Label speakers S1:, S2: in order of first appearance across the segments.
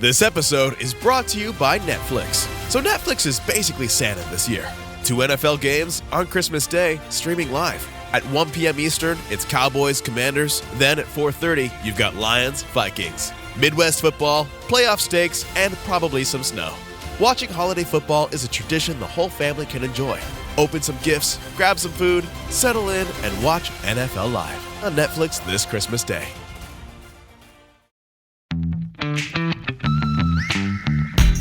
S1: This episode is brought to you by Netflix. So Netflix is basically Santa this year. 2 NFL games on Christmas Day, streaming live. At 1 p.m. Eastern, it's Cowboys, Commanders. Then at 4:30, you've got Lions, Vikings. Midwest football, playoff stakes, and probably some snow. Watching holiday football is a tradition the whole family can enjoy. Open some gifts, grab some food, settle in, and watch NFL Live on Netflix this Christmas Day.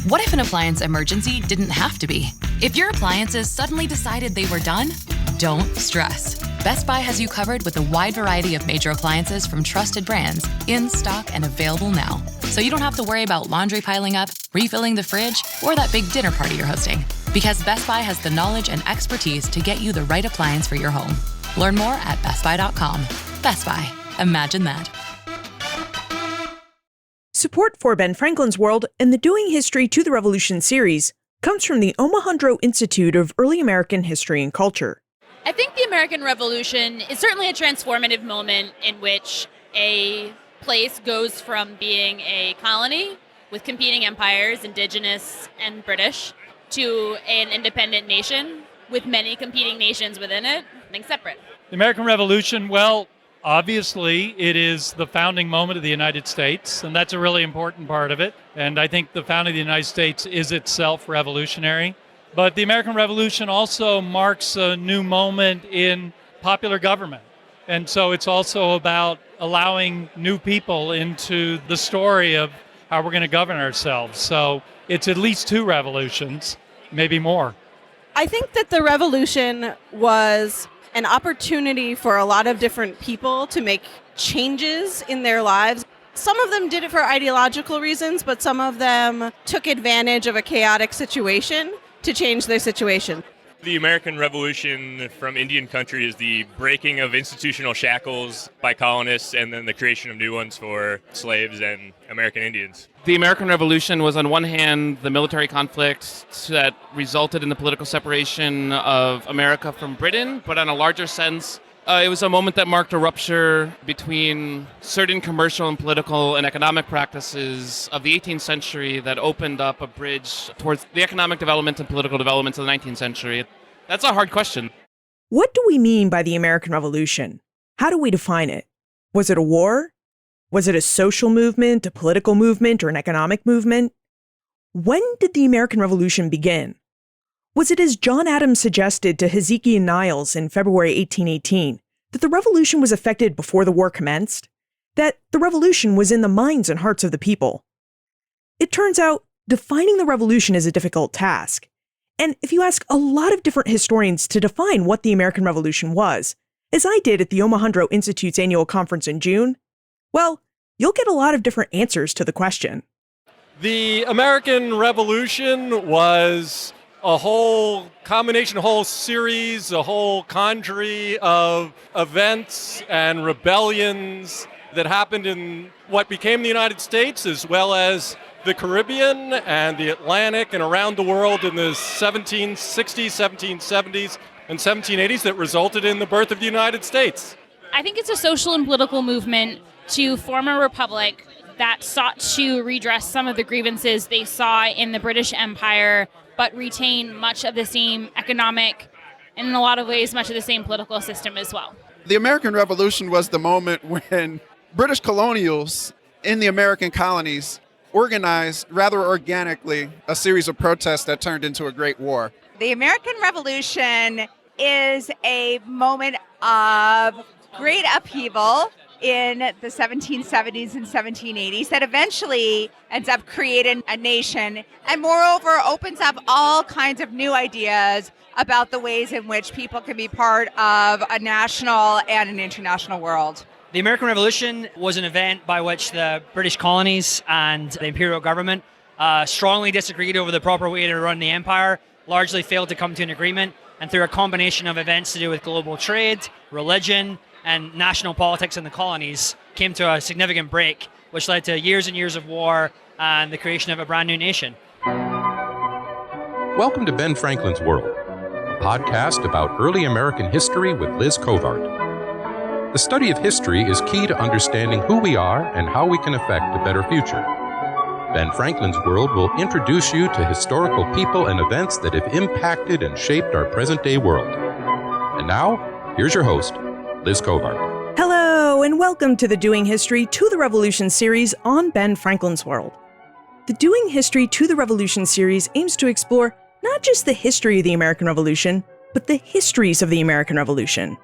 S2: What if an appliance emergency didn't have to be? If your appliances suddenly decided they were done, don't stress. Best Buy has you covered with a wide variety of major appliances from trusted brands, in stock and available now. So you don't have to worry about laundry piling up, refilling the fridge, or that big dinner party you're hosting. Because Best Buy has the knowledge and expertise to get you the right appliance for your home. Learn more at bestbuy.com. Best Buy. Imagine that.
S3: Support for Ben Franklin's World and the Doing History to the Revolution series comes from the Omohundro Institute of Early American History and Culture.
S4: I think the American Revolution is certainly a transformative moment in which a place goes from being a colony with competing empires, indigenous and British, to an independent nation with many competing nations within it, being separate.
S5: The American Revolution, well, obviously, it is the founding moment of the United States, and that's a really important part of it. And I think the founding of the United States is itself revolutionary. But the American Revolution also marks a new moment in popular government. And so it's also about allowing new people into the story of how we're going to govern ourselves. So it's at least 2 revolutions, maybe more.
S6: I think that the revolution was an opportunity for a lot of different people to make changes in their lives. Some of them did it for ideological reasons, but some of them took advantage of a chaotic situation to change their situation.
S7: The American Revolution from Indian country is the breaking of institutional shackles by colonists and then the creation of new ones for slaves and American Indians.
S8: The American Revolution was, on one hand, the military conflict that resulted in the political separation of America from Britain, but on a larger sense, it was a moment that marked a rupture between certain commercial and political and economic practices of the 18th century that opened up a bridge towards the economic development and political developments of the 19th century. That's a hard question.
S3: What do we mean by the American Revolution? How do we define it? Was it a war? Was it a social movement, a political movement, or an economic movement? When did the American Revolution begin? Was it as John Adams suggested to Hezekiah Niles in February 1818, that the revolution was effected before the war commenced? That the revolution was in the minds and hearts of the people? It turns out, defining the revolution is a difficult task. And if you ask a lot of different historians to define what the American Revolution was, as I did at the Omohundro Institute's annual conference in June, well, you'll get a lot of different answers to the question.
S9: The American Revolution was a whole combination, a whole series, a whole congery of events and rebellions that happened in what became the United States, as well as the Caribbean and the Atlantic and around the world in the 1760s, 1770s, and 1780s that resulted in the birth of the United States.
S4: I think it's a social and political movement to form a republic that sought to redress some of the grievances they saw in the British Empire, but retain much of the same economic and in a lot of ways much of the same political system as well.
S10: The American Revolution was the moment when British colonials in the American colonies organized rather organically a series of protests that turned into a great war.
S11: The American Revolution is a moment of great upheaval in the 1770s and 1780s that eventually ends up creating a nation and moreover opens up all kinds of new ideas about the ways in which people can be part of a national and an international world.
S12: The American Revolution was an event by which the British colonies and the imperial government strongly disagreed over the proper way to run the empire, largely failed to come to an agreement, and through a combination of events to do with global trade, religion, and national politics in the colonies, came to a significant break, which led to years and years of war and the creation of a brand new nation.
S13: Welcome to Ben Franklin's World, a podcast about early American history with Liz Covart. The study of history is key to understanding who we are and how we can affect a better future. Ben Franklin's World will introduce you to historical people and events that have impacted and shaped our present-day world. And now, here's your host, Liz Covart.
S3: Hello, and welcome to the Doing History to the Revolution series on Ben Franklin's World. The Doing History to the Revolution series aims to explore not just the history of the American Revolution, but the histories of the American Revolution,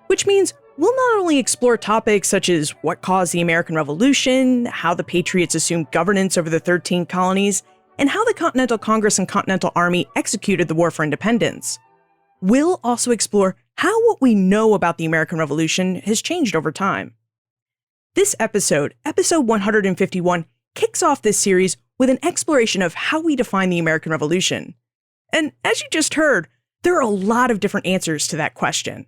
S3: which means we'll not only explore topics such as what caused the American Revolution, how the Patriots assumed governance over the 13 colonies, and how the Continental Congress and Continental Army executed the War for Independence. We'll also explore how what we know about the American Revolution has changed over time. This episode, episode 151, kicks off this series with an exploration of how we define the American Revolution. And as you just heard, there are a lot of different answers to that question.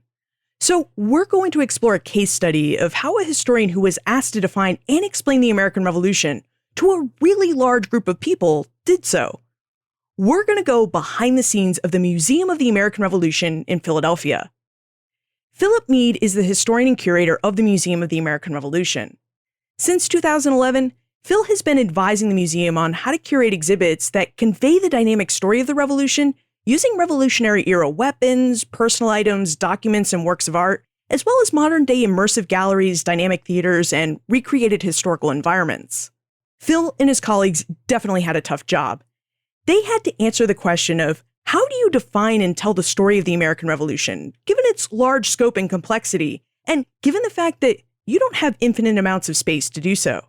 S3: So we're going to explore a case study of how a historian who was asked to define and explain the American Revolution to a really large group of people did so. We're going to go behind the scenes of the Museum of the American Revolution in Philadelphia. Philip Mead is the historian and curator of the Museum of the American Revolution. Since 2011, Phil has been advising the museum on how to curate exhibits that convey the dynamic story of the Revolution using Revolutionary-era weapons, personal items, documents, and works of art, as well as modern-day immersive galleries, dynamic theaters, and recreated historical environments. Phil and his colleagues definitely had a tough job. They had to answer the question of, how do you define and tell the story of the American Revolution, given its large scope and complexity, and given the fact that you don't have infinite amounts of space to do so?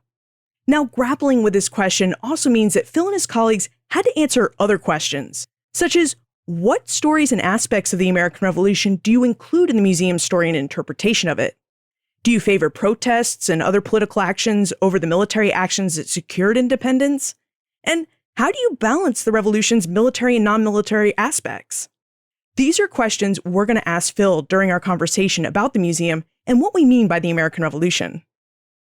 S3: Now, grappling with this question also means that Phil and his colleagues had to answer other questions, such as, what stories and aspects of the American Revolution do you include in the museum's story and interpretation of it? Do you favor protests and other political actions over the military actions that secured independence? And how do you balance the revolution's military and non-military aspects? These are questions we're going to ask Phil during our conversation about the museum and what we mean by the American Revolution.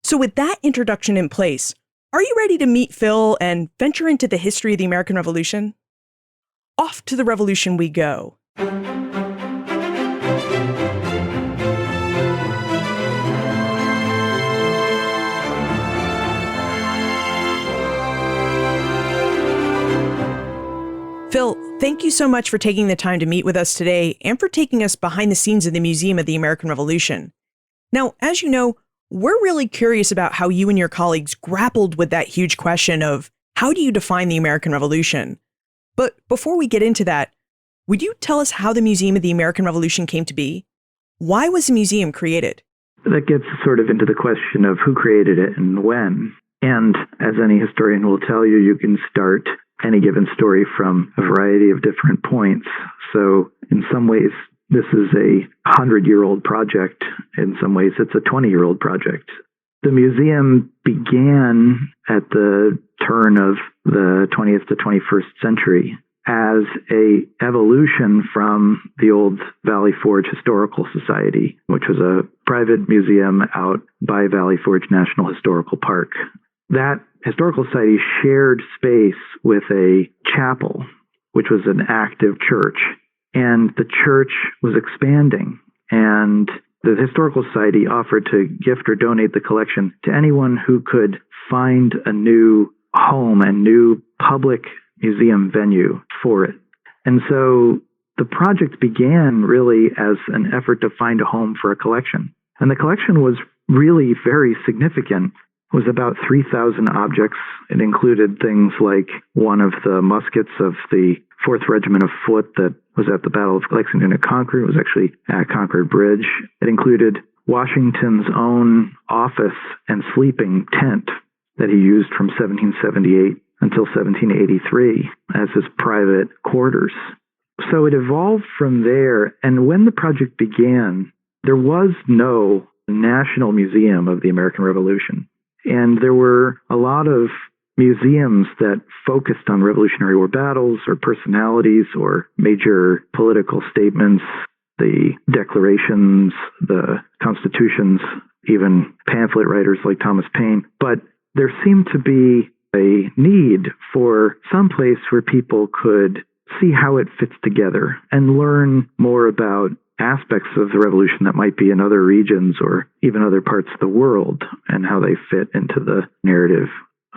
S3: So with that introduction in place, are you ready to meet Phil and venture into the history of the American Revolution? Off to the revolution we go. Phil, thank you so much for taking the time to meet with us today and for taking us behind the scenes of the Museum of the American Revolution. Now, as you know, we're really curious about how you and your colleagues grappled with that huge question of how do you define the American Revolution? But before we get into that, would you tell us how the Museum of the American Revolution came to be? Why was the museum created?
S14: That gets sort of into the question of who created it and when. And as any historian will tell you, you can start any given story from a variety of different points. So in some ways, this is a 100-year-old project. In some ways, it's a 20-year-old project. The museum began at the turn of the 20th to 21st century as a evolution from the old Valley Forge Historical Society, which was a private museum out by Valley Forge National Historical Park. That historical society shared space with a chapel, which was an active church, and the church was expanding, and the Historical Society offered to gift or donate the collection to anyone who could find a new home, a new public museum venue for it. And so the project began really as an effort to find a home for a collection. And the collection was really very significant. It was about 3,000 objects. It included things like one of the muskets of the 4th Regiment of Foot that was at the Battle of Lexington at Concord. It was actually at Concord Bridge. It included Washington's own office and sleeping tent that he used from 1778 until 1783 as his private quarters. So it evolved from there, and when the project began, there was no National Museum of the American Revolution. And there were a lot of museums that focused on Revolutionary War battles or personalities or major political statements, the declarations, the constitutions, even pamphlet writers like Thomas Paine. But there seemed to be a need for some place where people could see how it fits together and learn more about aspects of the revolution that might be in other regions or even other parts of the world and how they fit into the narrative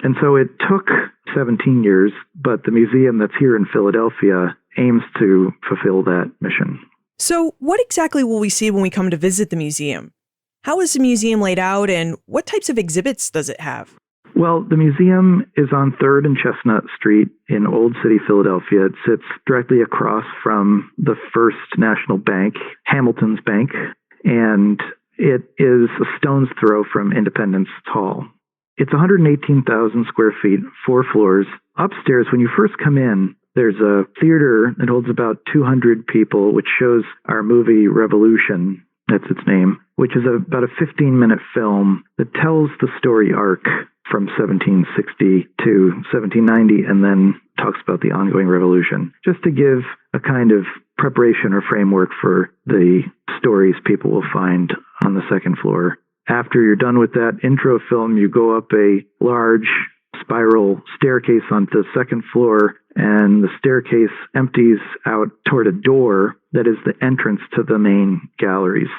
S14: And so it took 17 years, but the museum that's here in Philadelphia aims to fulfill that mission.
S3: So, what exactly will we see when we come to visit the museum? How is the museum laid out, and what types of exhibits does it have?
S14: Well, the museum is on 3rd and Chestnut Street in Old City, Philadelphia. It sits directly across from the First National Bank, Hamilton's Bank, and it is a stone's throw from Independence Hall. It's 118,000 square feet, 4 floors. Upstairs, when you first come in, there's a theater that holds about 200 people, which shows our movie Revolution, that's its name, which is about a 15-minute film that tells the story arc from 1760 to 1790 and then talks about the ongoing revolution, just to give a kind of preparation or framework for the stories people will find on the second floor. After you're done with that intro film, you go up a large spiral staircase onto the second floor, and the staircase empties out toward a door that is the entrance to the main galleries.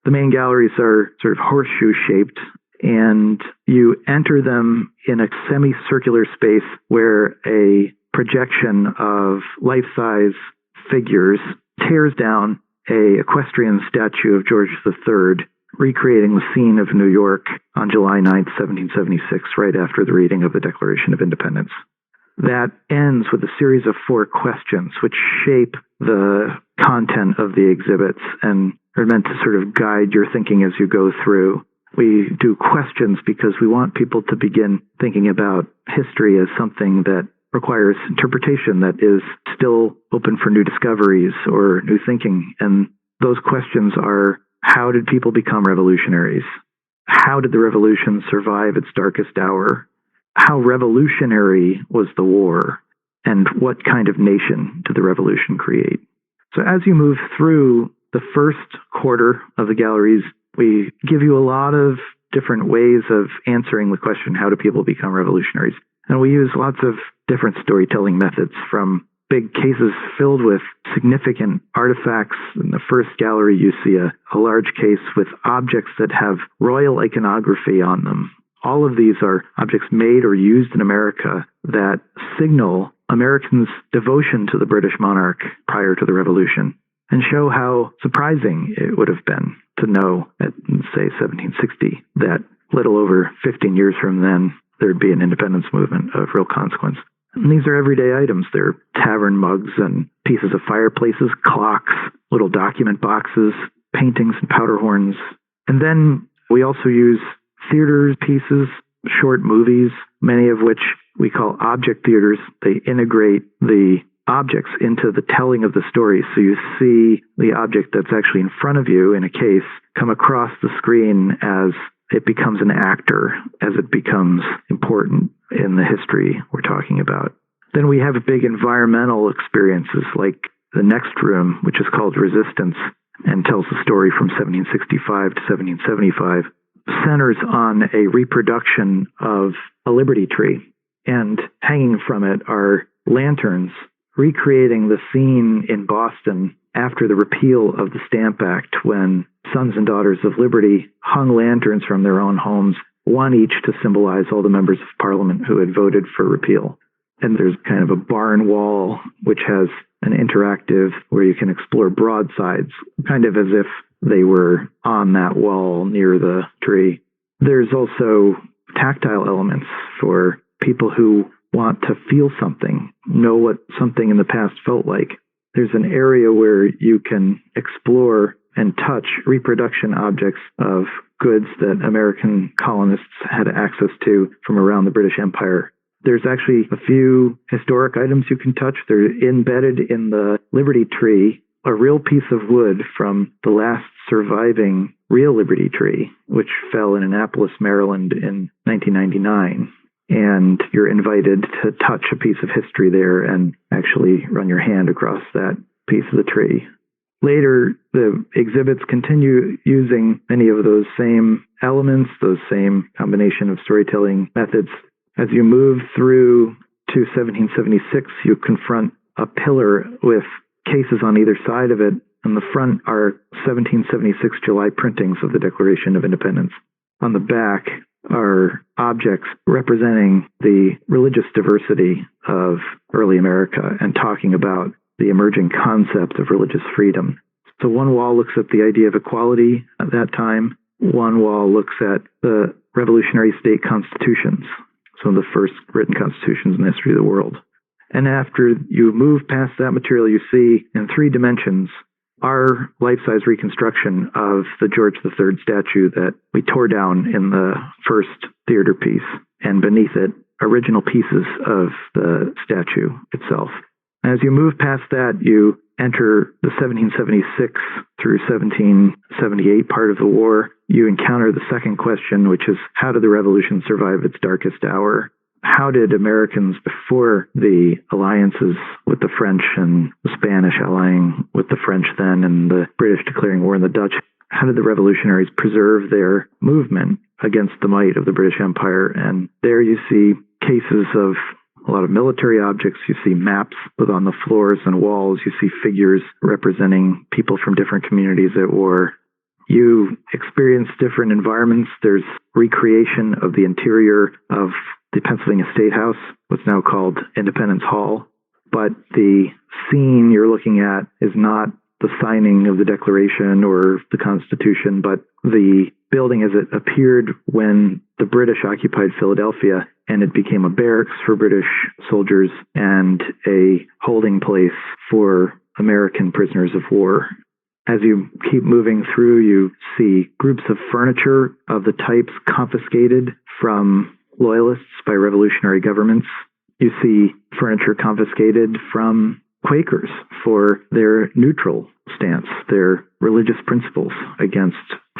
S14: The main galleries are sort of horseshoe-shaped, and you enter them in a semicircular space where a projection of life-size figures tears down a equestrian statue of George III, recreating the scene of New York on July 9th, 1776, right after the reading of the Declaration of Independence. That ends with a series of 4 questions which shape the content of the exhibits and are meant to sort of guide your thinking as you go through. We do questions because we want people to begin thinking about history as something that requires interpretation, that is still open for new discoveries or new thinking. And those questions are, how did people become revolutionaries? How did the revolution survive its darkest hour? How revolutionary was the war? And what kind of nation did the revolution create? So as you move through the first quarter of the galleries, we give you a lot of different ways of answering the question, how do people become revolutionaries? And we use lots of different storytelling methods, from big cases filled with significant artifacts. In the first gallery, you see a large case with objects that have royal iconography on them. All of these are objects made or used in America that signal Americans' devotion to the British monarch prior to the Revolution, and show how surprising it would have been to know at, say, 1760, that little over 15 years from then, there'd be an independence movement of real consequence. And these are everyday items. They're tavern mugs and pieces of fireplaces, clocks, little document boxes, paintings and powder horns. And then we also use theater pieces, short movies, many of which we call object theaters. They integrate the objects into the telling of the story. So you see the object that's actually in front of you in a case come across the screen as it becomes an actor, as it becomes important in the history we're talking about. Then we have big environmental experiences like the next room, which is called Resistance, and tells the story from 1765 to 1775, centers on a reproduction of a liberty tree. And hanging from it are lanterns recreating the scene in Boston after the repeal of the Stamp Act, when Sons and Daughters of Liberty hung lanterns from their own homes, one each to symbolize all the members of Parliament who had voted for repeal. And there's kind of a barn wall, which has an interactive where you can explore broadsides, kind of as if they were on that wall near the tree. There's also tactile elements for people who want to feel something, know what something in the past felt like. There's an area where you can explore and touch reproduction objects of goods that American colonists had access to from around the British Empire. There's actually a few historic items you can touch. They're embedded in the Liberty Tree, a real piece of wood from the last surviving real Liberty Tree, which fell in Annapolis, Maryland in 1999. And you're invited to touch a piece of history there and actually run your hand across that piece of the tree. Later, the exhibits continue using many of those same elements, those same combination of storytelling methods. As you move through to 1776, you confront a pillar with cases on either side of it. On the front are 1776 July printings of the Declaration of Independence. On the back are objects representing the religious diversity of early America and talking about the emerging concept of religious freedom. So one wall looks at the idea of equality at that time. One wall looks at the revolutionary state constitutions, some of the first written constitutions in the history of the world. And after you move past that material, you see in 3 dimensions our life-size reconstruction of the George III statue that we tore down in the first theater piece, and beneath it, original pieces of the statue itself. As you move past that, you enter the 1776 through 1778 part of the war. You encounter the second question, which is, how did the revolution survive its darkest hour? How did Americans, before the alliances with the French and the Spanish allying with the French then and the British declaring war on the Dutch, how did the revolutionaries preserve their movement against the might of the British Empire? And there you see cases of a lot of military objects. You see maps put on the floors and walls. You see figures representing people from different communities at war. You experience different environments. There's recreation of the interior of the Pennsylvania State House, what's now called Independence Hall. But the scene you're looking at is not the signing of the Declaration or the Constitution, but the building as it appeared when the British occupied Philadelphia, and it became a barracks for British soldiers and a holding place for American prisoners of war. As you keep moving through, you see groups of furniture of the types confiscated from Loyalists by revolutionary governments. You see furniture confiscated from Quakers for their neutral stance, their religious principles against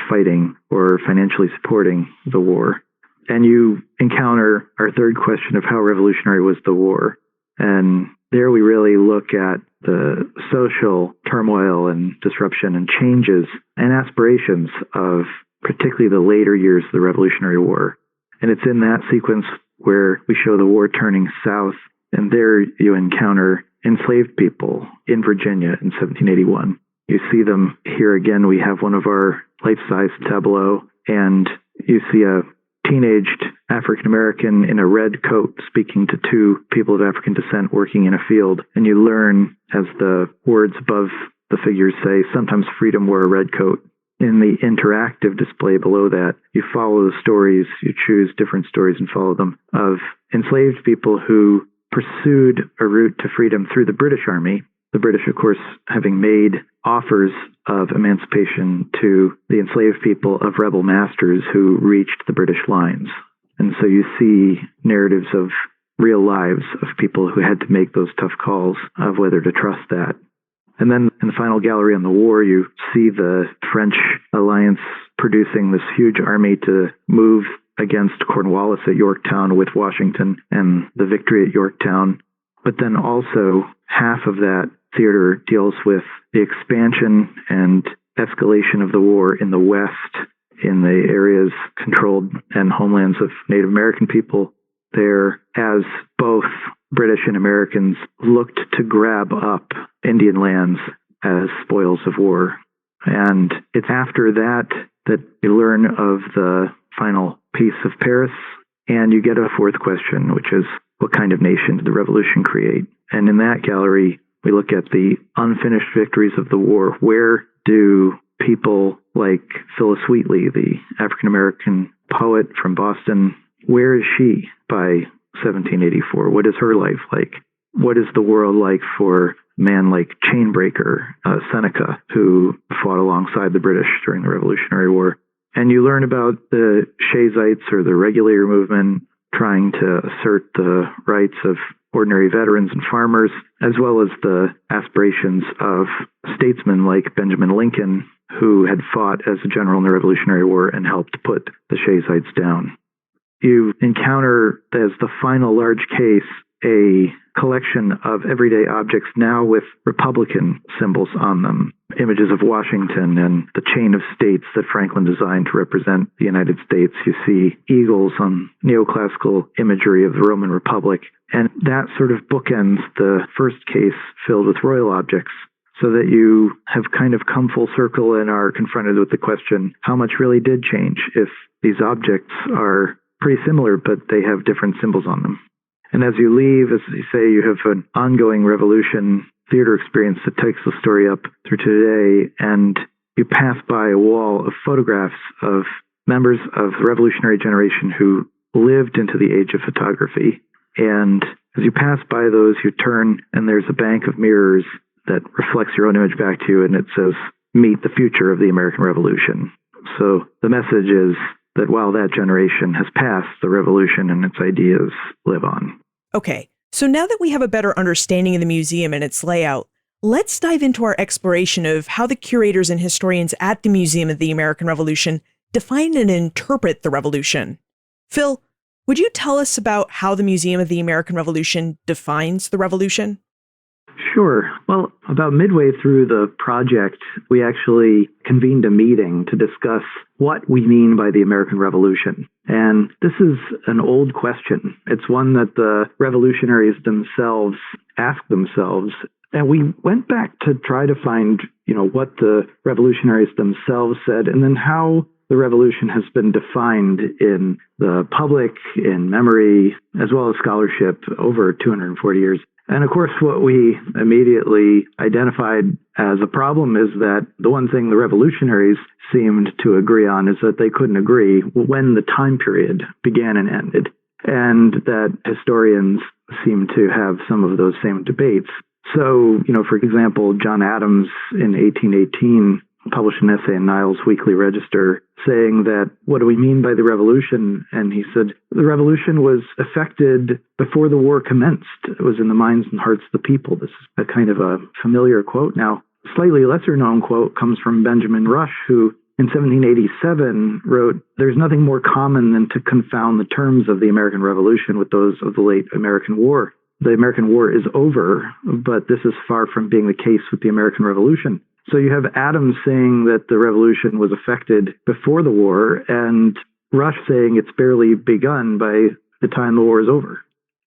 S14: fighting or financially supporting the war. And you encounter our third question of how revolutionary was the war. And there we really look at the social turmoil and disruption and changes and aspirations of particularly the later years of the Revolutionary War. And it's in that sequence where we show the war turning south, and there you encounter enslaved people in Virginia in 1781. You see them here again. We have one of our life-size tableau, and you see a teenaged African-American in a red coat speaking to 2 people of African descent working in a field. And you learn, as the words above the figures say, sometimes freedom wore a red coat. In the interactive display below that, you follow the stories, you choose different stories and follow them, of enslaved people who pursued a route to freedom through the British Army. The British, of course, having made offers of emancipation to the enslaved people of rebel masters who reached the British lines. And so you see narratives of real lives of people who had to make those tough calls of whether to trust that. And then in the final gallery on the war, you see the French alliance producing this huge army to move against Cornwallis at Yorktown with Washington and the victory at Yorktown. But then also half of that theater deals with the expansion and escalation of the war in the West, in the areas controlled and homelands of Native American people there, as both British and Americans looked to grab up Indian lands as spoils of war. And it's after that that you learn of the final Peace of Paris, and you get a fourth question, which is, what kind of nation did the revolution create? And in that gallery, we look at the unfinished victories of the war. Where do people like Phyllis Wheatley, the African-American poet from Boston, where is she by 1784? What is her life like? What is the world like for a man like Chainbreaker, Seneca, who fought alongside the British during the Revolutionary War? And you learn about the Shayshites, or the regulator movement, trying to assert the rights of ordinary veterans and farmers, as well as the aspirations of statesmen like Benjamin Lincoln, who had fought as a general in the Revolutionary War and helped put the Shayshites down. You encounter, as the final large case, a collection of everyday objects now with Republican symbols on them, images of Washington and the chain of states that Franklin designed to represent the United States. You see eagles on neoclassical imagery of the Roman Republic. And that sort of bookends the first case filled with royal objects so that you have kind of come full circle and are confronted with the question, how much really did change if these objects are pretty similar, but they have different symbols on them? And as you leave, as you say, you have an ongoing revolution theater experience that takes the story up through today, and you pass by a wall of photographs of members of the revolutionary generation who lived into the age of photography. And as you pass by those, you turn, and there's a bank of mirrors that reflects your own image back to you, and it says, "Meet the future of the American Revolution." So the message is that while that generation has passed, the revolution and its ideas live on.
S3: Okay, so now that we have a better understanding of the museum and its layout, let's dive into our exploration of how the curators and historians at the Museum of the American Revolution define and interpret the revolution. Phil, would you tell us about how the Museum of the American Revolution defines the revolution?
S14: Sure. Well, about midway through the project, we actually convened a meeting to discuss what we mean by the American Revolution. And this is an old question. It's one that the revolutionaries themselves asked themselves. And we went back to try to find, what the revolutionaries themselves said, and then how the revolution has been defined in the public, in memory, as well as scholarship over 240 years. And of course, what we immediately identified as a problem is that the one thing the revolutionaries seemed to agree on is that they couldn't agree when the time period began and ended, and that historians seem to have some of those same debates. So, for example, John Adams in 1818 published an essay in Niles' Weekly Register saying that, what do we mean by the revolution? And he said, the revolution was effected before the war commenced. It was in the minds and hearts of the people. This is a kind of a familiar quote. Now, a slightly lesser known quote comes from Benjamin Rush, who in 1787 wrote, "There's nothing more common than to confound the terms of the American Revolution with those of the late American War. The American War is over, but this is far from being the case with the American Revolution." So you have Adams saying that the revolution was effected before the war, and Rush saying it's barely begun by the time the war is over.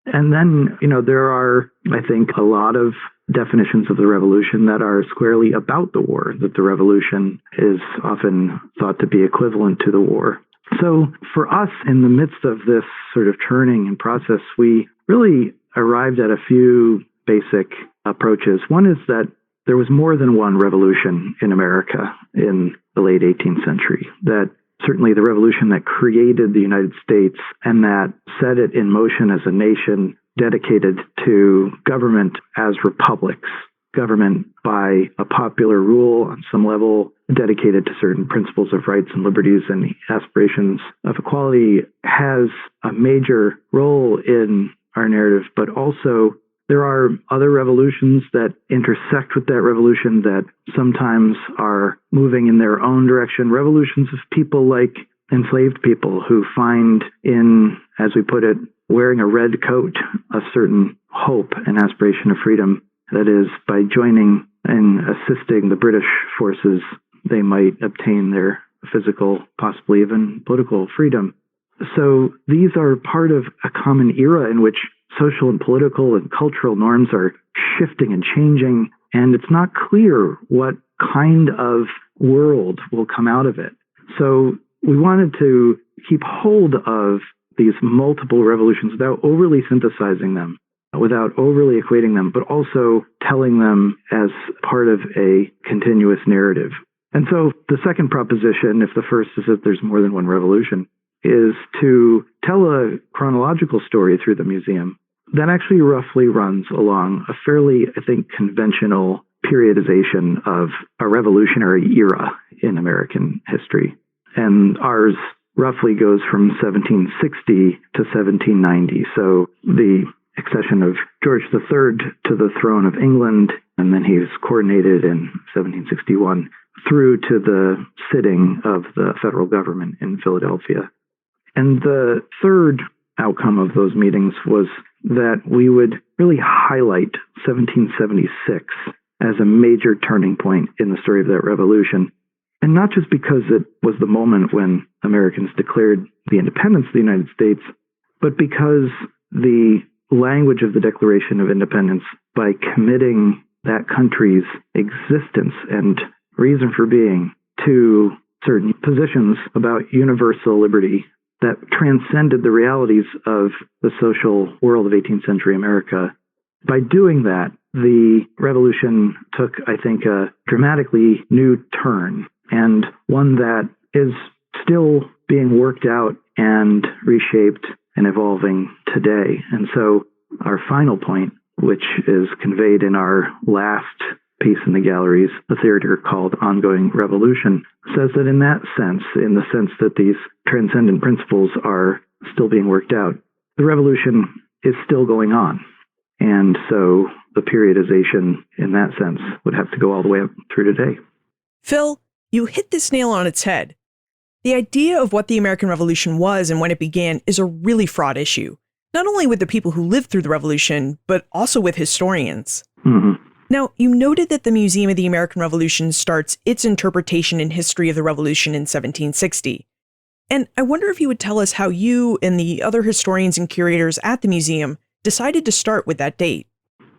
S14: And then, there are, I think, a lot of definitions of the revolution that are squarely about the war, that the revolution is often thought to be equivalent to the war. So for us, in the midst of this sort of churning and process, we really arrived at a few basic approaches. One is that there was more than one revolution in America in the late 18th century, that certainly the revolution that created the United States and that set it in motion as a nation dedicated to government as republics, government by a popular rule on some level, dedicated to certain principles of rights and liberties and aspirations of equality, has a major role in our narrative, but also there are other revolutions that intersect with that revolution that sometimes are moving in their own direction. Revolutions of people like enslaved people who find in, as we put it, wearing a red coat, a certain hope and aspiration of freedom. That is, by joining and assisting the British forces, they might obtain their physical, possibly even political freedom. So these are part of a common era in which social and political and cultural norms are shifting and changing, and it's not clear what kind of world will come out of it. So we wanted to keep hold of these multiple revolutions without overly synthesizing them, without overly equating them, but also telling them as part of a continuous narrative. And so the second proposition, if the first is that there's more than one revolution, is to tell a chronological story through the museum that actually roughly runs along a fairly, I think, conventional periodization of a revolutionary era in American history. And ours roughly goes from 1760 to 1790. So the accession of George III to the throne of England, and then he was coronated in 1761, through to the sitting of the federal government in Philadelphia. And the third outcome of those meetings was that we would really highlight 1776 as a major turning point in the story of that revolution. And not just because it was the moment when Americans declared the independence of the United States, but because the language of the Declaration of Independence, by committing that country's existence and reason for being to certain positions about universal liberty that transcended the realities of the social world of 18th century America. By doing that, the revolution took, I think, a dramatically new turn, and one that is still being worked out and reshaped and evolving today. And so our final point, which is conveyed in our last piece in the galleries, a theater called Ongoing Revolution, says that in that sense, in the sense that these transcendent principles are still being worked out, the revolution is still going on. And so the periodization in that sense would have to go all the way up through today.
S3: Phil, you hit this nail on its head. The idea of what the American Revolution was and when it began is a really fraught issue, not only with the people who lived through the revolution, but also with historians.
S14: Mm-hmm.
S3: Now, you noted that the Museum of the American Revolution starts its interpretation and history of the revolution in 1760. And I wonder if you would tell us how you and the other historians and curators at the museum decided to start with that date.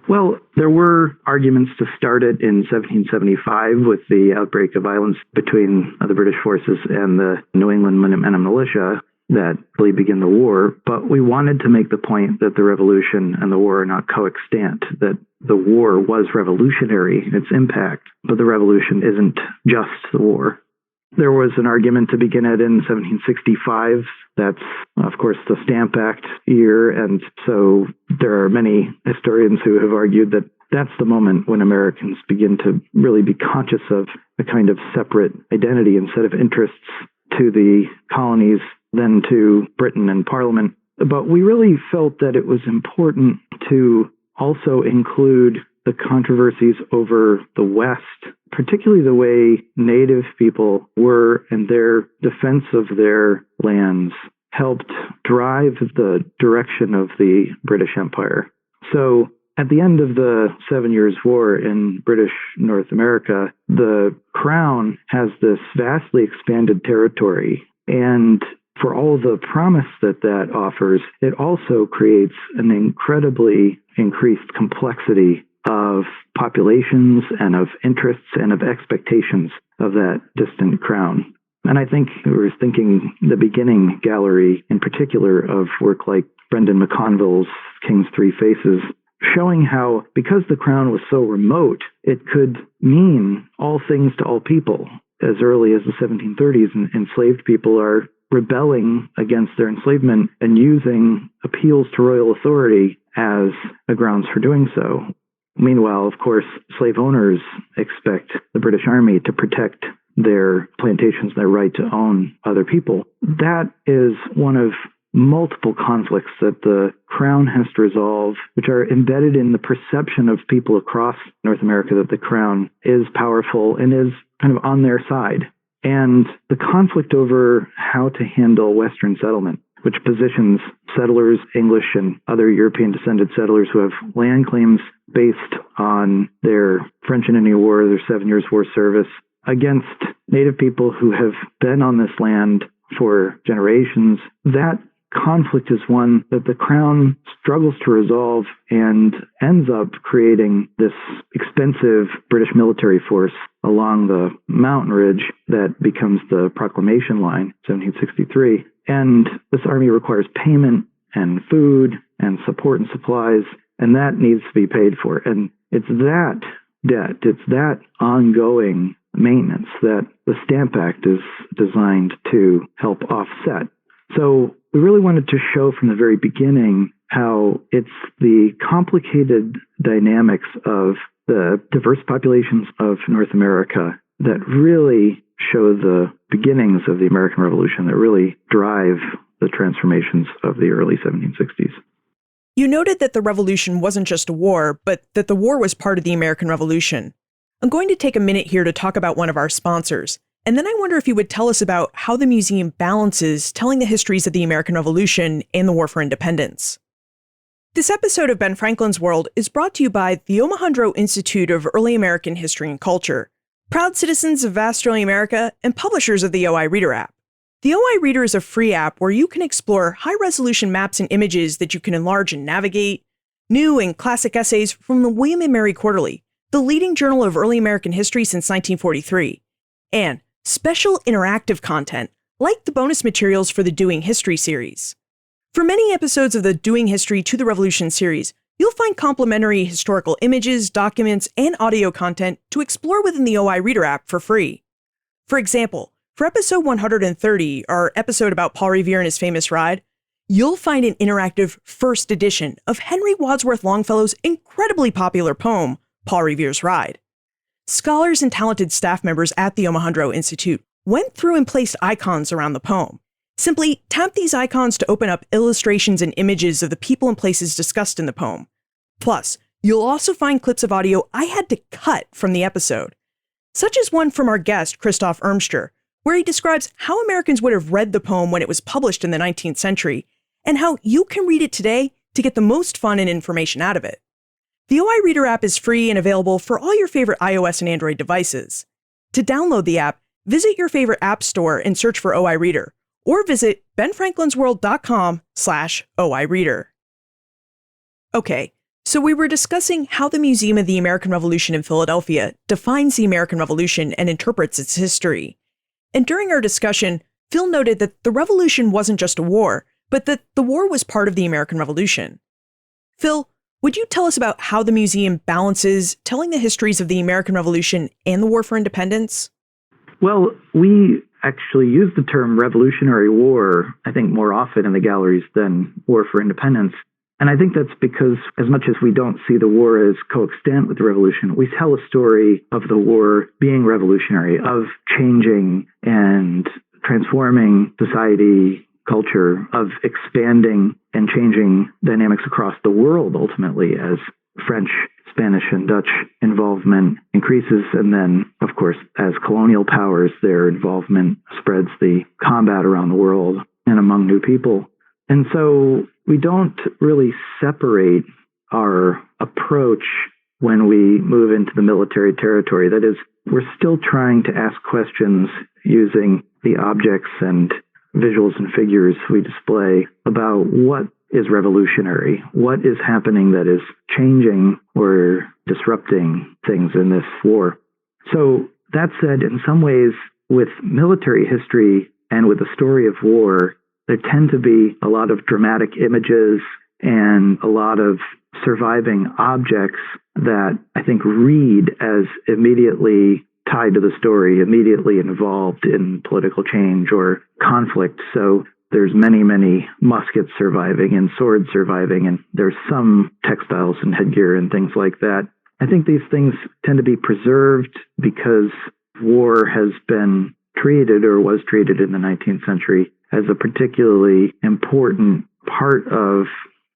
S14: Well, there were arguments to start it in 1775 with the outbreak of violence between the British forces and the New England Minutemen and militia that really began the war. But we wanted to make the point that the revolution and the war are not coextant, that the war was revolutionary in its impact, but the revolution isn't just the war. There was an argument to begin it in 1765. That's, of course, the Stamp Act year. And so there are many historians who have argued that that's the moment when Americans begin to really be conscious of a kind of separate identity and set of interests to the colonies, then to Britain and Parliament. But we really felt that it was important to also include the controversies over the West, particularly the way Native people were and their defense of their lands helped drive the direction of the British Empire. So at the end of the 7 Years' War in British North America, the Crown has this vastly expanded territory, and for all the promise that that offers, it also creates an incredibly increased complexity of populations and of interests and of expectations of that distant crown. And I think we were thinking the beginning gallery in particular of work like Brendan McConville's King's Three Faces, showing how, because the crown was so remote, it could mean all things to all people. As early as the 1730s, enslaved people are rebelling against their enslavement and using appeals to royal authority as a grounds for doing so. Meanwhile, of course, slave owners expect the British Army to protect their plantations, their right to own other people. That is one of multiple conflicts that the Crown has to resolve, which are embedded in the perception of people across North America that the Crown is powerful and is kind of on their side. And the conflict over how to handle Western settlement, which positions settlers, English and other European-descended settlers who have land claims based on their French and Indian War, their 7 Years' War service, against Native people who have been on this land for generations. That conflict is one that the Crown struggles to resolve and ends up creating this expensive British military force along the mountain ridge that becomes the Proclamation Line, 1763. And this army requires payment and food and support and supplies, and that needs to be paid for. And it's that debt, it's that ongoing maintenance that the Stamp Act is designed to help offset. So we really wanted to show from the very beginning how it's the complicated dynamics of the diverse populations of North America that really show the beginnings of the American Revolution, that really drive the transformations of the early 1760s.
S3: You noted that the revolution wasn't just a war, but that the war was part of the American Revolution. I'm going to take a minute here to talk about one of our sponsors, and then I wonder if you would tell us about how the museum balances telling the histories of the American Revolution and the War for Independence. This episode of Ben Franklin's World is brought to you by the Omohundro Institute of Early American History and Culture, proud citizens of vast early America and publishers of the OI Reader app. The OI Reader is a free app where you can explore high-resolution maps and images that you can enlarge and navigate, new and classic essays from the William and Mary Quarterly, the leading journal of early American history since 1943, and special interactive content like the bonus materials for the Doing History series. For many episodes of the Doing History to the Revolution series, you'll find complementary historical images, documents, and audio content to explore within the OI Reader app for free. For example, for episode 130, our episode about Paul Revere and his famous ride, you'll find an interactive first edition of Henry Wadsworth Longfellow's incredibly popular poem, Paul Revere's Ride. Scholars and talented staff members at the Omohundro Institute went through and placed icons around the poem. Simply tap these icons to open up illustrations and images of the people and places discussed in the poem. Plus, you'll also find clips of audio I had to cut from the episode, such as one from our guest, Christoph Irmscher, where he describes how Americans would have read the poem when it was published in the 19th century, and how you can read it today to get the most fun and information out of it. The OI Reader app is free and available for all your favorite iOS and Android devices. To download the app, visit your favorite app store and search for OI Reader, or visit benfranklinsworld.com/OI Reader. Okay, so we were discussing how the Museum of the American Revolution in Philadelphia defines the American Revolution and interprets its history. And during our discussion, Phil noted that the Revolution wasn't just a war, but that the war was part of the American Revolution. Phil, would you tell us about how the museum balances telling the histories of the American Revolution and the War for Independence?
S14: Well, we actually use the term Revolutionary War, I think, more often in the galleries than War for Independence. And I think that's because as much as we don't see the war as coextant with the revolution, we tell a story of the war being revolutionary, of changing and transforming society, culture, of expanding and changing dynamics across the world ultimately as French, Spanish, and Dutch involvement increases. And then, of course, as colonial powers, their involvement spreads the combat around the world and among new people. And so we don't really separate our approach when we move into the military territory. That is, we're still trying to ask questions using the objects and visuals and figures we display about what is revolutionary, what is happening that is changing or disrupting things in this war. So that said, in some ways, with military history and with the story of war, there tend to be a lot of dramatic images and a lot of surviving objects that I think read as immediately tied to the story, immediately involved in political change or conflict. So there's many, many muskets surviving and swords surviving, and there's some textiles and headgear and things like that. I think these things tend to be preserved because war has been treated or was treated in the 19th century as a particularly important part of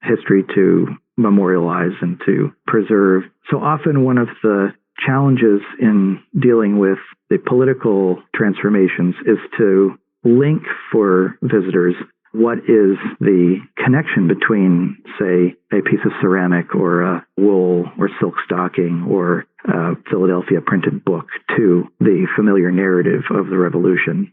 S14: history to memorialize and to preserve. So often one of the challenges in dealing with the political transformations is to link for visitors what is the connection between, say, a piece of ceramic or a wool or silk stocking or a Philadelphia printed book to the familiar narrative of the revolution.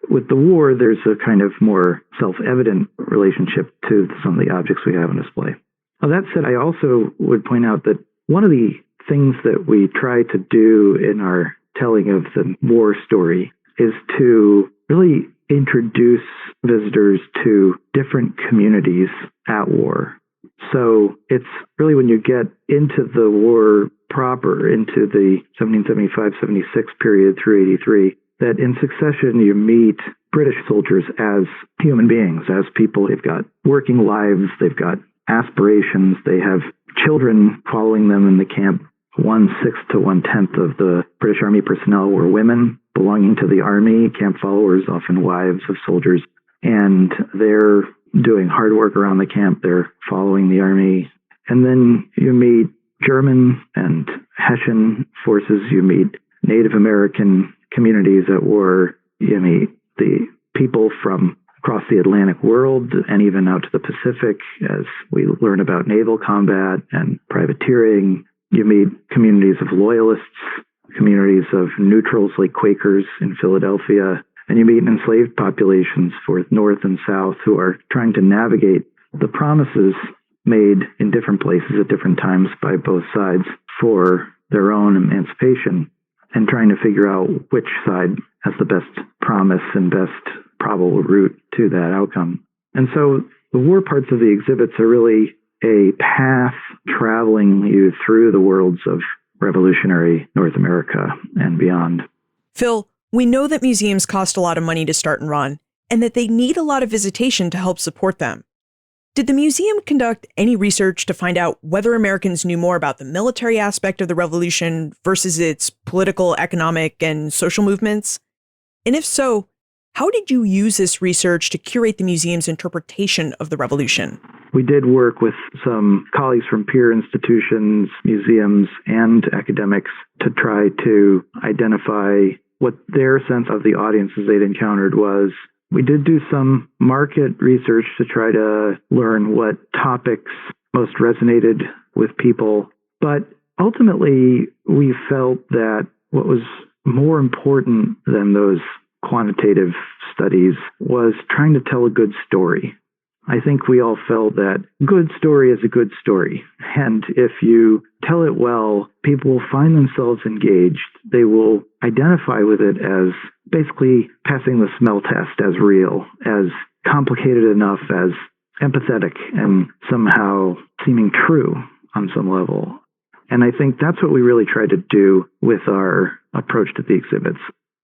S14: With the war, there's a kind of more self-evident relationship to some of the objects we have on display. Now, that said, I also would point out that one of the things that we try to do in our telling of the war story is to really introduce visitors to different communities at war. So it's really when you get into the war proper, into the 1775-76 period through 83, that in succession you meet British soldiers as human beings, as people. They've got working lives, they've got aspirations, they have children following them in the camp. 1/6 to 1/10 of the British Army personnel were women belonging to the Army, camp followers, often wives of soldiers, and they're doing hard work around the camp. They're following the Army. And then you meet German and Hessian forces, you meet Native American communities at war, you meet the people from across the Atlantic world and even out to the Pacific as we learn about naval combat and privateering. You meet communities of loyalists, communities of neutrals like Quakers in Philadelphia, and you meet enslaved populations for North and South who are trying to navigate the promises made in different places at different times by both sides for their own emancipation, and trying to figure out which side has the best promise and best probable route to that outcome. And so the war parts of the exhibits are really a path traveling you through the worlds of revolutionary North America and beyond.
S3: Phil, we know that museums cost a lot of money to start and run, and that they need a lot of visitation to help support them. Did the museum conduct any research to find out whether Americans knew more about the military aspect of the revolution versus its political, economic, and social movements? And if so, how did you use this research to curate the museum's interpretation of the revolution?
S14: We did work with some colleagues from peer institutions, museums, and academics to try to identify what their sense of the audiences they'd encountered was. We did do some market research to try to learn what topics most resonated with people. But ultimately, we felt that what was more important than those quantitative studies was trying to tell a good story. I think we all felt that good story is a good story. And if you tell it well, people will find themselves engaged. They will identify with it as basically passing the smell test as real, as complicated enough, as empathetic, and somehow seeming true on some level. And I think that's what we really tried to do with our approach to the exhibits.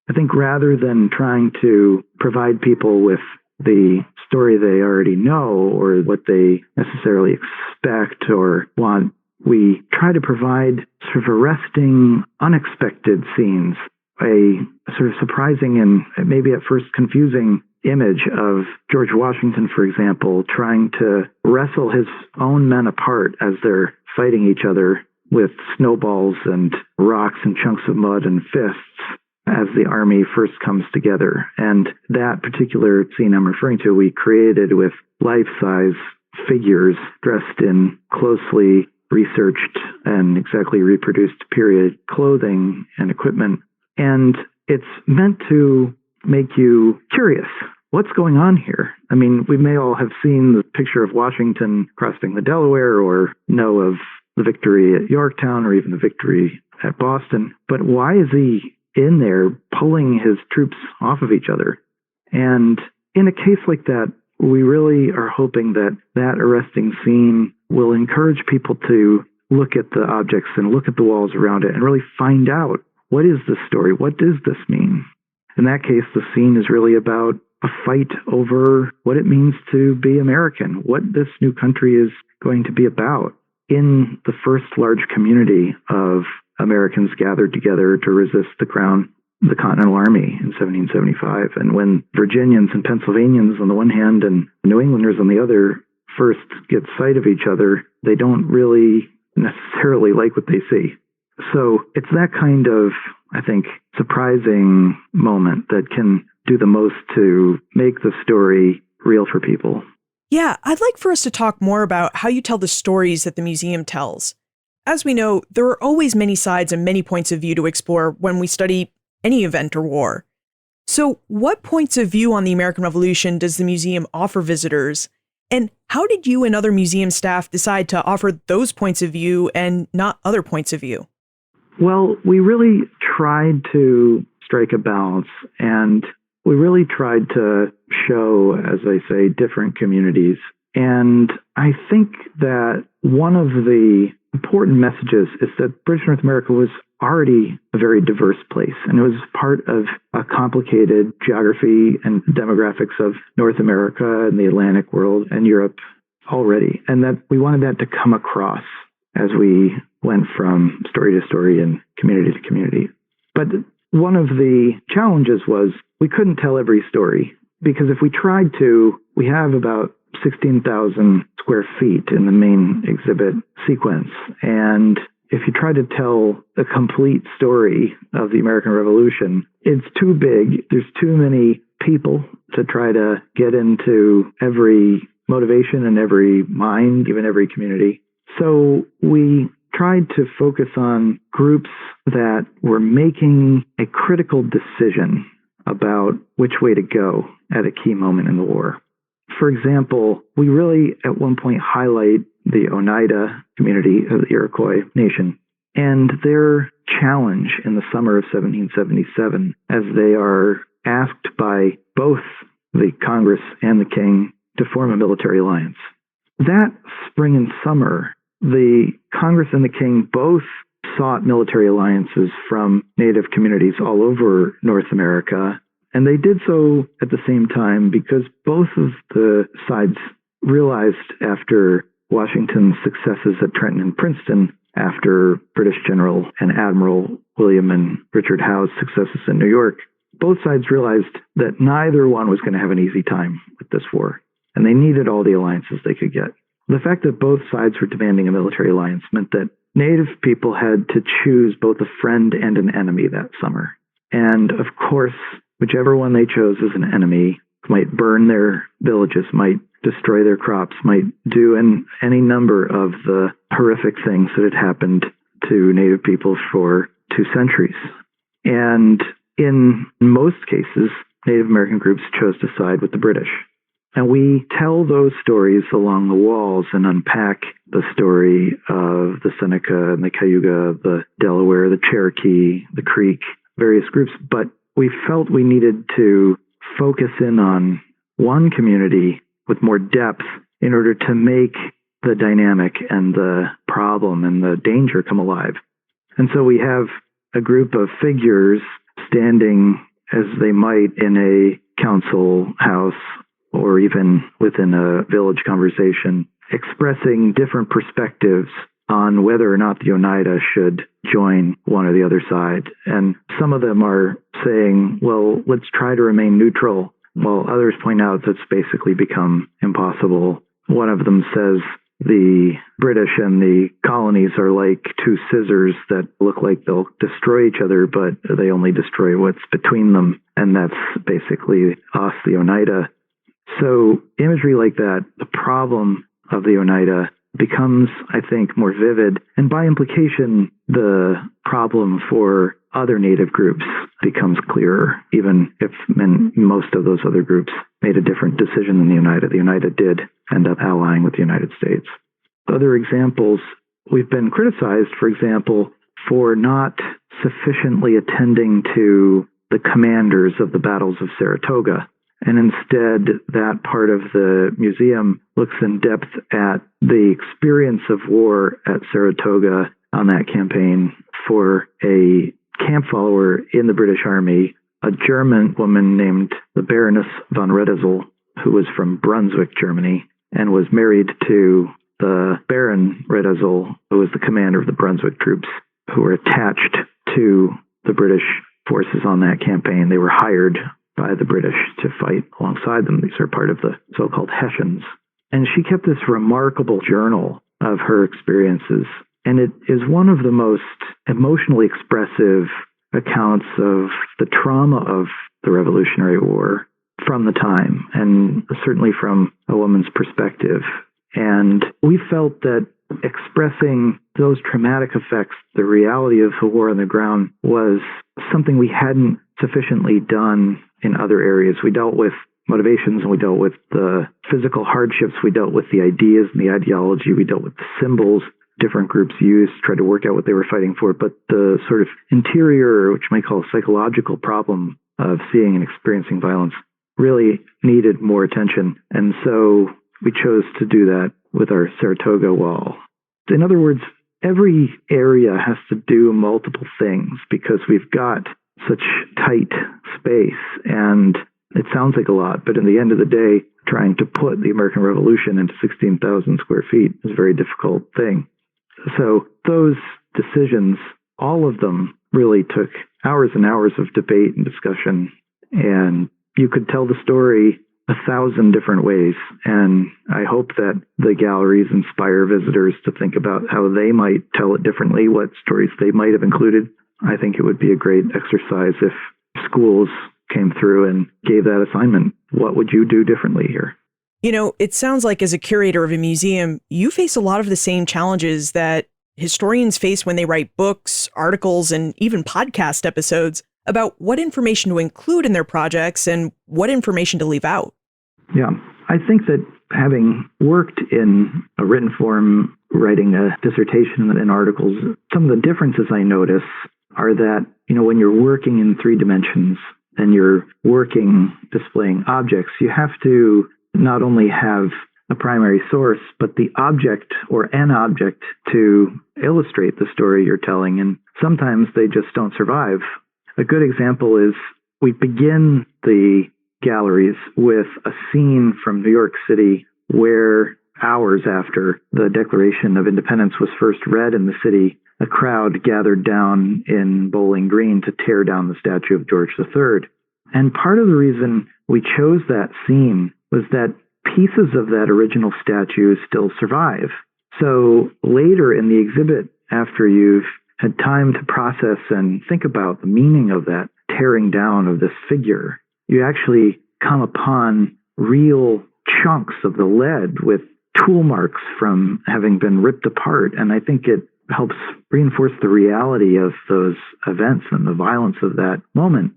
S14: I think rather than trying to provide people with the story they already know or what they necessarily expect or want, we try to provide sort of arresting, unexpected scenes, a sort of surprising and maybe at first confusing image of George Washington, for example, trying to wrestle his own men apart as they're fighting each other with snowballs and rocks and chunks of mud and fists as the army first comes together. And that particular scene I'm referring to, we created with life-size figures dressed in closely researched and exactly reproduced period clothing and equipment. And it's meant to make you curious. What's going on here? I mean, we may all have seen the picture of Washington crossing the Delaware or know of the victory at Yorktown or even the victory at Boston. But why is he in there pulling his troops off of each other? And in a case like that, we really are hoping that that arresting scene will encourage people to look at the objects and look at the walls around it and really find out, what is this story? What does this mean? In that case, the scene is really about a fight over what it means to be American, what this new country is going to be about. In the first large community of Americans gathered together to resist the Crown, the Continental Army in 1775. And when Virginians and Pennsylvanians on the one hand and New Englanders on the other first get sight of each other, they don't really necessarily like what they see. So it's that kind of, I think, surprising moment that can do the most to make the story real for people.
S3: Yeah, I'd like for us to talk more about how you tell the stories that the museum tells. As we know, there are always many sides and many points of view to explore when we study any event or war. So what points of view on the American Revolution does the museum offer visitors? And how did you and other museum staff decide to offer those points of view and not other points of view?
S14: Well, we really tried to strike a balance, and we really tried to show, as I say, different communities. And I think that one of the important messages is that British North America was already a very diverse place, and it was part of a complicated geography and demographics of North America and the Atlantic world and Europe already, and that we wanted that to come across as we went from story to story and community to community. But one of the challenges was we couldn't tell every story, because if we tried to, we have about 16,000 square feet in the main exhibit sequence. And if you try to tell a complete story of the American Revolution, it's too big. There's too many people to try to get into every motivation and every mind, even every community. So we tried to focus on groups that were making a critical decision about which way to go at a key moment in the war. For example, we really at one point highlight the Oneida community of the Iroquois Nation, and their challenge in the summer of 1777 as they are asked by both the Congress and the king to form a military alliance. That spring and summer, the Congress and the king both sought military alliances from Native communities all over North America, and they did so at the same time because both of the sides realized after Washington's successes at Trenton and Princeton, after British General and Admiral William and Richard Howe's successes in New York, both sides realized that neither one was going to have an easy time with this war, and they needed all the alliances they could get. The fact that both sides were demanding a military alliance meant that Native people had to choose both a friend and an enemy that summer. And of course, whichever one they chose as an enemy might burn their villages, might destroy their crops, might do any number of the horrific things that had happened to Native people for 2 centuries. And in most cases, Native American groups chose to side with the British. And we tell those stories along the walls and unpack the story of the Seneca and the Cayuga, the Delaware, the Cherokee, the Creek, various groups. But we felt we needed to focus in on one community with more depth in order to make the dynamic and the problem and the danger come alive. And so we have a group of figures standing as they might in a council house or even within a village conversation, expressing different perspectives on whether or not the Oneida should join one or the other side. And some of them are saying, well, let's try to remain neutral, while others point out that's basically become impossible. One of them says the British and the colonies are like 2 scissors that look like they'll destroy each other, but they only destroy what's between them, and that's basically us, the Oneida. So imagery like that, the problem of the Oneida, becomes, I think, more vivid. And by implication, the problem for other Native groups becomes clearer, even if most of those other groups made a different decision than the Oneida. The Oneida did end up allying with the United States. Other examples, we've been criticized, for example, for not sufficiently attending to the commanders of the battles of Saratoga. And instead, that part of the museum looks in depth at the experience of war at Saratoga on that campaign for a camp follower in the British Army, a German woman named the Baroness von Redesel, who was from Brunswick, Germany, and was married to the Baron Redesel, who was the commander of the Brunswick troops, who were attached to the British forces on that campaign. They were hired by the British to fight alongside them. These are part of the so-called Hessians. And she kept this remarkable journal of her experiences. And it is one of the most emotionally expressive accounts of the trauma of the Revolutionary War from the time, and certainly from a woman's perspective. And we felt that expressing those traumatic effects, the reality of the war on the ground, was something we hadn't sufficiently done in other areas. We dealt with motivations, and we dealt with the physical hardships, we dealt with the ideas and the ideology, we dealt with the symbols different groups used, tried to work out what they were fighting for, but the sort of interior, which you might call a psychological problem of seeing and experiencing violence, really needed more attention. And so we chose to do that with our Saratoga wall. In other words, every area has to do multiple things because we've got such tight space, and it sounds like a lot, but in the end of the day, trying to put the American Revolution into 16,000 square feet is a very difficult thing. So those decisions, all of them really took hours and hours of debate and discussion, and you could tell the story 1,000 different ways. And I hope that the galleries inspire visitors to think about how they might tell it differently, what stories they might have included. I think it would be a great exercise if schools came through and gave that assignment. What would you do differently here?
S3: You know, it sounds like as a curator of a museum, you face a lot of the same challenges that historians face when they write books, articles, and even podcast episodes about what information to include in their projects and what information to leave out.
S14: Yeah, I think that having worked in a written form, writing a dissertation and articles, some of the differences I notice are that, when you're working in 3 dimensions and you're working displaying objects, you have to not only have a primary source, but the object or an object to illustrate the story you're telling. And sometimes they just don't survive. A good example is we begin the galleries with a scene from New York City where hours after the Declaration of Independence was first read in the city, a crowd gathered down in Bowling Green to tear down the statue of George III. And part of the reason we chose that scene was that pieces of that original statue still survive. So later in the exhibit, after you've had time to process and think about the meaning of that tearing down of this figure, you actually come upon real chunks of the lead with tool marks from having been ripped apart. And I think it helps reinforce the reality of those events and the violence of that moment.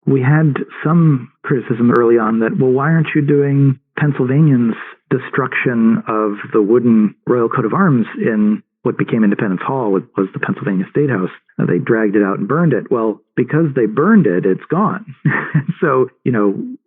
S14: We had some criticism early on that, well, why aren't you doing Pennsylvanians' destruction of the wooden Royal Coat of Arms in what became Independence Hall, was the Pennsylvania State House? They dragged it out and burned it. Well, because they burned it, it's gone. So,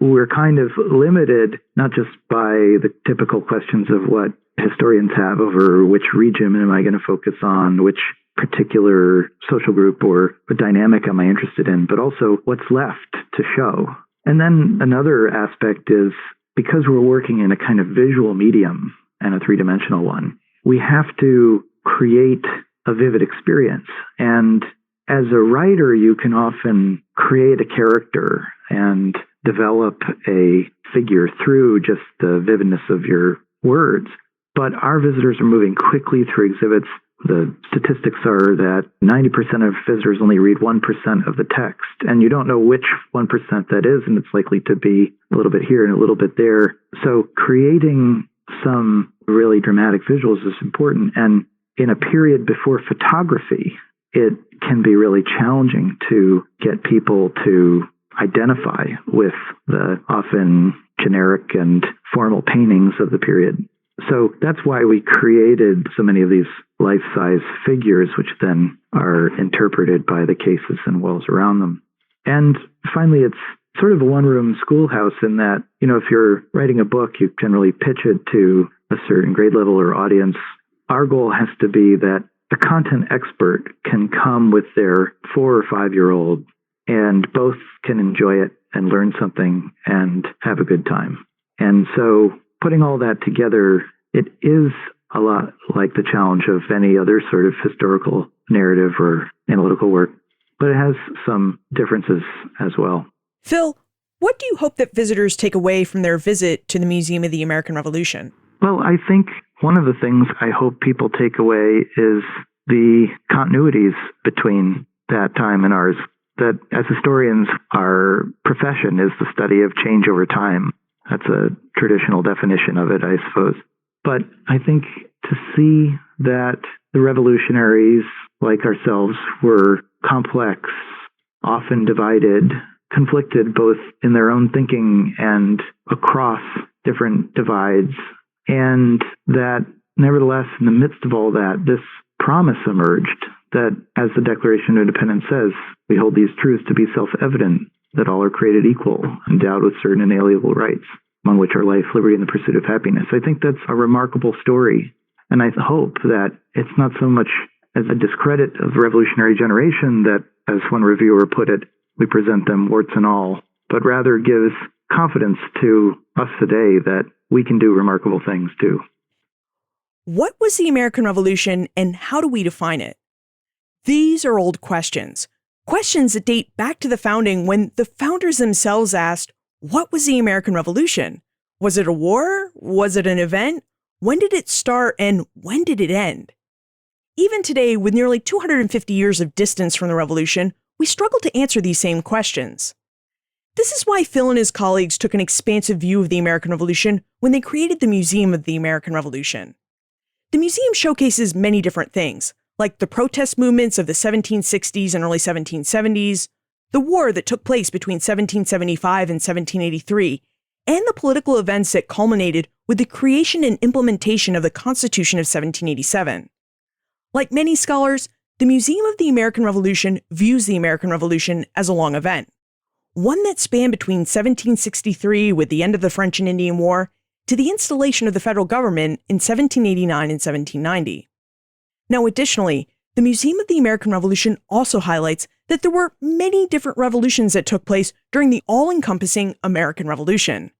S14: we're kind of limited, not just by the typical questions of what historians have over which region am I going to focus on, which particular social group or dynamic am I interested in, but also what's left to show. And then another aspect is, because we're working in a kind of visual medium and a 3-dimensional one, we have to create a vivid experience. And as a writer, you can often create a character and develop a figure through just the vividness of your words. But our visitors are moving quickly through exhibits. The statistics are that 90% of visitors only read 1% of the text, and you don't know which 1% that is, and it's likely to be a little bit here and a little bit there. So creating some really dramatic visuals is important, and in a period before photography, it can be really challenging to get people to identify with the often generic and formal paintings of the period. So that's why we created so many of these life-size figures, which then are interpreted by the cases and walls around them. And finally, it's sort of a one-room schoolhouse in that, if you're writing a book, you generally pitch it to a certain grade level or audience. Our goal has to be that a content expert can come with their 4 or 5-year-old and both can enjoy it and learn something and have a good time. And so putting all that together, it is a lot like the challenge of any other sort of historical narrative or analytical work, but it has some differences as well.
S3: Phil, what do you hope that visitors take away from their visit to the Museum of the American Revolution?
S14: Well, I think one of the things I hope people take away is the continuities between that time and ours. That as historians, our profession is the study of change over time. That's a traditional definition of it, I suppose. But I think to see that the revolutionaries, like ourselves, were complex, often divided, conflicted both in their own thinking and across different divides, and that nevertheless, in the midst of all that, this promise emerged that, as the Declaration of Independence says, we hold these truths to be self-evident, that all are created equal, endowed with certain inalienable rights, among which are life, liberty, and the pursuit of happiness. I think that's a remarkable story. And I hope that it's not so much as a discredit of the revolutionary generation that, as one reviewer put it, we present them warts and all, but rather gives confidence to us today that we can do remarkable things too.
S3: What was the American Revolution and how do we define it? These are old questions. Questions that date back to the founding, when the founders themselves asked, what was the American Revolution? Was it a war? Was it an event? When did it start and when did it end? Even today, with nearly 250 years of distance from the Revolution, we struggle to answer these same questions. This is why Phil and his colleagues took an expansive view of the American Revolution when they created the Museum of the American Revolution. The museum showcases many different things, like the protest movements of the 1760s and early 1770s, the war that took place between 1775 and 1783, and the political events that culminated with the creation and implementation of the Constitution of 1787. Like many scholars, the Museum of the American Revolution views the American Revolution as a long event, one that spanned between 1763, with the end of the French and Indian War, to the installation of the federal government in 1789 and 1790. Now, additionally, the Museum of the American Revolution also highlights that there were many different revolutions that took place during the all-encompassing American Revolution.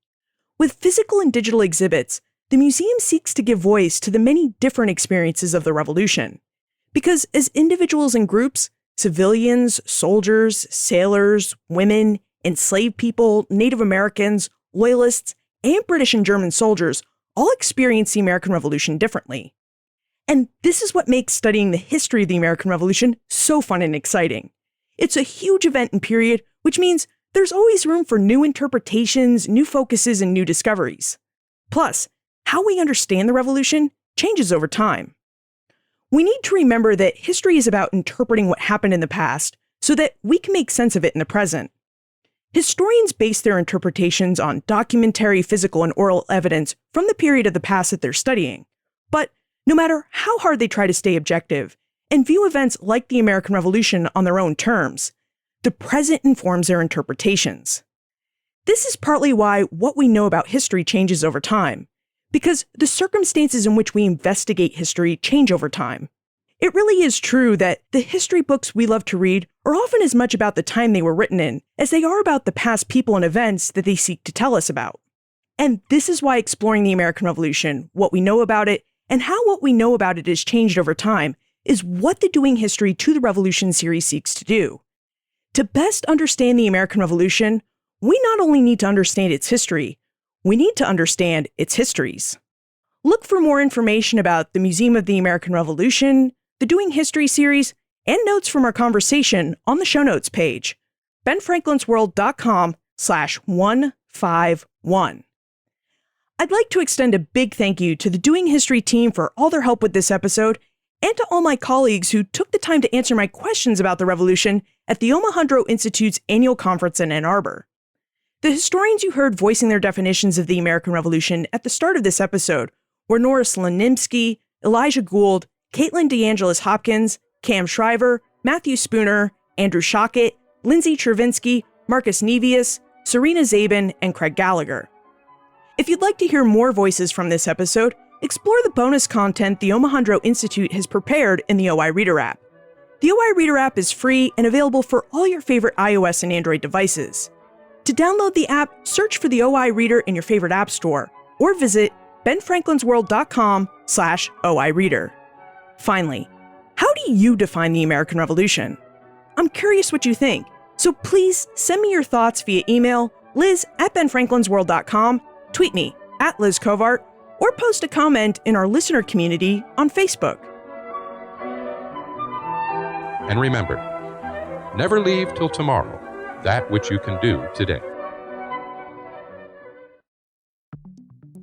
S3: With physical and digital exhibits, the museum seeks to give voice to the many different experiences of the revolution. Because as individuals and groups, civilians, soldiers, sailors, women, enslaved people, Native Americans, Loyalists, and British and German soldiers all experienced the American Revolution differently. And this is what makes studying the history of the American Revolution so fun and exciting. It's a huge event and period, which means there's always room for new interpretations, new focuses, and new discoveries. Plus, how we understand the revolution changes over time. We need to remember that history is about interpreting what happened in the past so that we can make sense of it in the present. Historians base their interpretations on documentary, physical, and oral evidence from the period of the past that they're studying. But no matter how hard they try to stay objective and view events like the American Revolution on their own terms, the present informs their interpretations. This is partly why what we know about history changes over time, because the circumstances in which we investigate history change over time. It really is true that the history books we love to read are often as much about the time they were written in as they are about the past people and events that they seek to tell us about. And this is why exploring the American Revolution, what we know about it, and how what we know about it has changed over time is what the Doing History to the Revolution series seeks to do. To best understand the American Revolution, we not only need to understand its history, we need to understand its histories. Look for more information about the Museum of the American Revolution, the Doing History series, and notes from our conversation on the show notes page, benfranklinsworld.com/151. I'd like to extend a big thank you to the Doing History team for all their help with this episode, and to all my colleagues who took the time to answer my questions about the Revolution at the Omohundro Institute's annual conference in Ann Arbor. The historians you heard voicing their definitions of the American Revolution at the start of this episode were Norris Lenimsky, Elijah Gould, Caitlin DeAngelis Hopkins, Cam Shriver, Matthew Spooner, Andrew Shockett, Lindsay Chervinsky, Marcus Nevius, Serena Zabin, and Craig Gallagher. If you'd like to hear more voices from this episode, explore the bonus content the Omohundro Institute has prepared in the OI Reader app. The OI Reader app is free and available for all your favorite iOS and Android devices. To download the app, search for the OI Reader in your favorite app store, or visit benfranklinsworld.com/OI Reader. Finally, how do you define the American Revolution? I'm curious what you think, so please send me your thoughts via email, liz@benfranklinsworld.com, tweet me @LizCovart, or post a comment in our listener community on Facebook.
S13: And remember, never leave till tomorrow that which you can do today.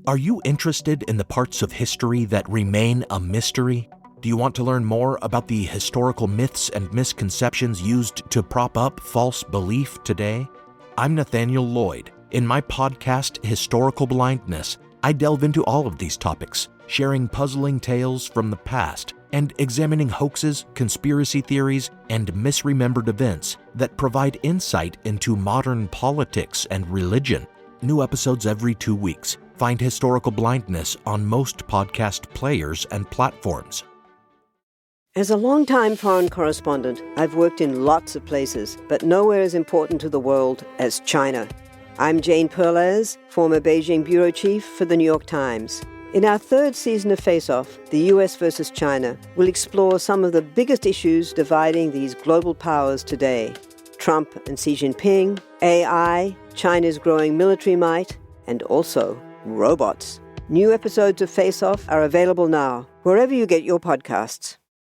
S15: Are you interested in the parts of history that remain a mystery? Do you want to learn more about the historical myths and misconceptions used to prop up false belief today? I'm Nathaniel Lloyd. In my podcast, Historical Blindness, I delve into all of these topics, sharing puzzling tales from the past and examining hoaxes, conspiracy theories, and misremembered events that provide insight into modern politics and religion. New episodes every 2 weeks. Find Historical Blindness on most podcast players and platforms.
S16: As a longtime foreign correspondent, I've worked in lots of places, but nowhere as important to the world as China. I'm Jane Perlez, former Beijing bureau chief for the New York Times. In our third season of Face Off, the US versus China, we'll explore some of the biggest issues dividing these global powers today. Trump and Xi Jinping, AI, China's growing military might, and also robots. New episodes of Face Off are available now, wherever you get your podcasts.